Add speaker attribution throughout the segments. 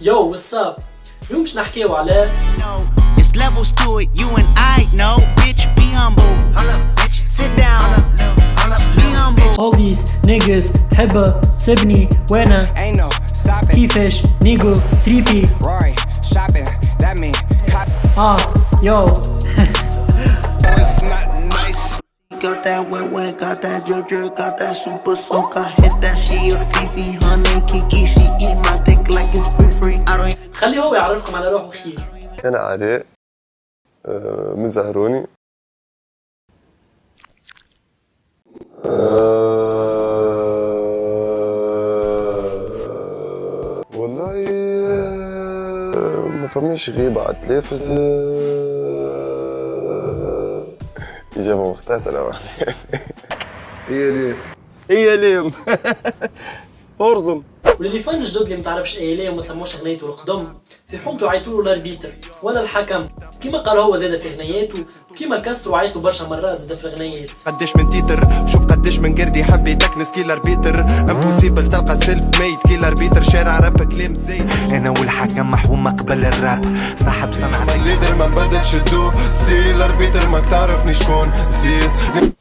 Speaker 1: يو واتساب، اليوم باش نحكيو على
Speaker 2: It's levels to it, you and I know. Bitch, be humble. Bitch, sit down. Be humble.
Speaker 1: all these niggas تحبها سيبني وانا
Speaker 2: Ain't no stopping.
Speaker 1: كيفاش نيجو تريبي
Speaker 2: Rory, shopping. That mean cop.
Speaker 1: يو
Speaker 2: It's not nice. Got that wet wet, got that drip drip, got that super soak. I hit that, she a Fifi, honey Kiki. She eat my dick like it's free. I don't.
Speaker 1: خليه هو يعرفكم على روحه خير.
Speaker 3: أنا علاء من زهروني. والله ما فماش غيبة على التلافز. إجابة مختصرة.
Speaker 4: هي ليم ارزم.
Speaker 1: وللي فان الجدد اللي متعرفش ايه وما سموش غنيته القدم، في حومته عيطولو الاربيتر ولا الحكم كيما قال هو زاد في غنياته، وكيما الكاسترو عيطلو برشا مرات زاد في غنيات.
Speaker 5: قديش من تيتر شوف قديش من قردي حب يدكنس كيلر بيتر امبوسيبل تلقى سيلف ميد كيلر بيتر شارع راب كلام زيت
Speaker 6: انا والحكم محومة قبل الراب صاحب صنعتي
Speaker 7: ليدر ما بدل شدو سيلر بيتر ما تعرفني شكون نسيت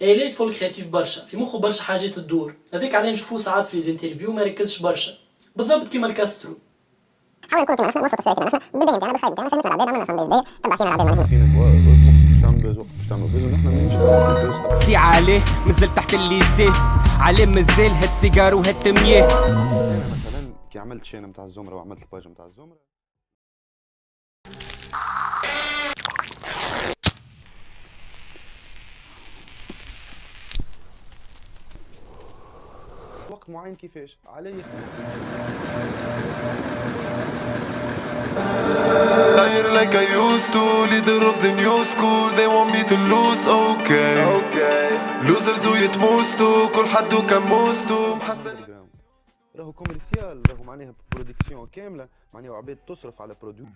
Speaker 1: ايلي طفل كرياتيف برشا، في مخه برشا حاجات تدور، هذاك عليه نشوفوه ساعات في ليزانترفيو ما ركزش برشا، بالضبط كيما الكاسترو.
Speaker 8: حاول نكون كيما نحن نوصل تصفيات كيما نحن بالبدايه نتاعنا بالخايب نتاعنا فهمت العباد عملنا فهم بيزدايه تبع فينا العباد معناها
Speaker 4: باش تعمل بيز وقت باش تعمل بيز ونحن نمشي
Speaker 5: سي عليه مازال تحت الليسي عليه مازال هات سيجار وهات مياه
Speaker 4: مثلا كي عملت شانه نتاع الزمره وعملت الباج نتاع الزمره وقت معين كيفاش عليه
Speaker 7: Liar like I used to, leader of the new school. They want me to lose, okay. Losers ويتموستو كل حدو كموستو محسن.
Speaker 4: راهو كوميرسيال، راهو معناها برودكسيون كامله، معناها عباد تصرف على برودوي.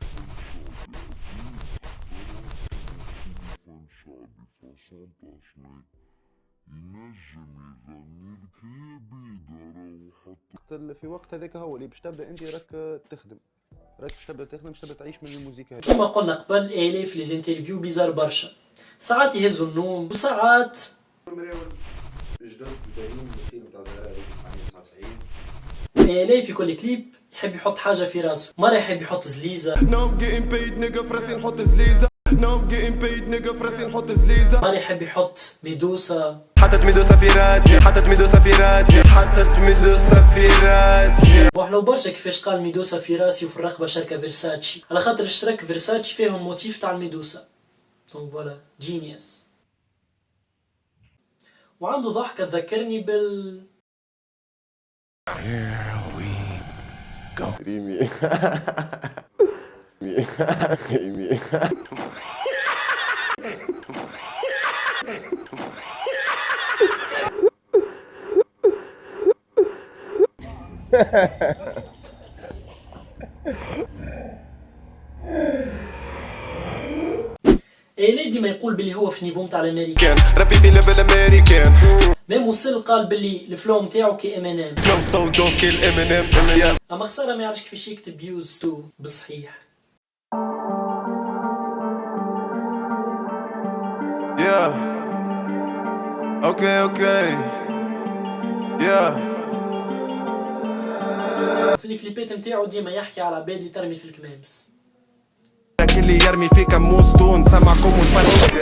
Speaker 4: في وقت هذاك هو اللي باش تبدا انت راك تخدم، باش تبدا تعيش من الموسيقى هذه.
Speaker 1: كيما قلنا قبل ايلي في ليزانترفيو بيزار برشا، ساعات يهزوا النوم وساعات ايلي في كل كليب يحب يحط حاجه في راسه، مره يحب يحط زليزه
Speaker 7: Now I'm getting paid nigga في راسي نحط زليزة. Now I'm getting paid nigga في راسي نحط زليزة.
Speaker 1: مره يحب يحط ميدوسا،
Speaker 7: حطت ميدوسا في راسي حطت ميدوسا في راسي حطت ميدوسا في راسي.
Speaker 1: وحلو برشا كيفاش قال ميدوسا في راسي وفي الرقبه شركه فيرساتشي، على خاطر اشتراك فيرساتشي فيهم موتيف تاع الميدوسا. دونك فوالا جينيوس. وعنده ضحكه تذكرني بال
Speaker 3: ريمي. ريمي.
Speaker 1: ايلي ديما يقول باللي هو في نيفو نتاع الامريكان،
Speaker 7: ربي في ليفل امريكان.
Speaker 1: ميم وصل قال باللي الفلو نتاعو كي ام ان ام،
Speaker 7: فلو سو دون كيل امينيم.
Speaker 1: اما خساره ما يعرفش كيفاش يكتب يوز تو بالصحيح.
Speaker 7: Yeah. Okay. Yeah.
Speaker 1: في الكليبات نتاعو ديما يحكي على عباد اللي ترمي في الكمامس.
Speaker 5: اللي يرمي فيك موستو نسمعكم ونفرج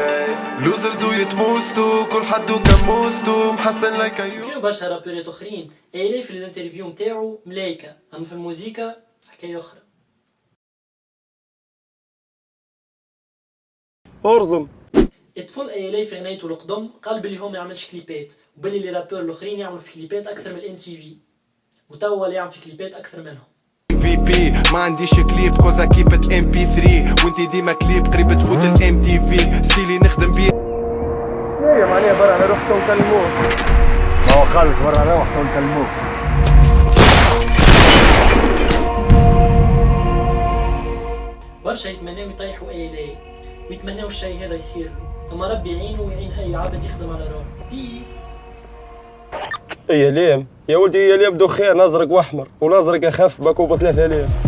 Speaker 7: لوزرز ويتموستو كل حدو كموستو محسن لايك ايو.
Speaker 1: كاين برشا رابورات اخرين ايلي في الانترفيو نتاعو ملايكه، اما في الموسيقى حكايه اخرى.
Speaker 4: ارزم.
Speaker 1: الطفل ايلي في غنيته القدم قال باللي هو ما يعملش كليبات، وباللي لي رابور الاخرين يعملوا في كليبات اكثر من الام تي في، وتوا اللي يعمل في كليبات اكثر منهم.
Speaker 5: في بي ما عنديش كليب كوزا كيبت ام بي 3 وانتي ديما كليب قريب تفوت الام تي في ستيلي نخدم بيه.
Speaker 4: هي معناها برا على روحته ونكلموه. ما هو قال برا على روحته ونكلموه.
Speaker 1: برشا يتمناو يطيحوا ايلي ويتمناو الشيء هذا يصير له، اما ربي يعينه ويعين اي عبد يخدم على روحه. بيس.
Speaker 4: هي ليم يا ولدي، هي ليم دخان ازرق واحمر، والازرق اخف باكو ب 3000.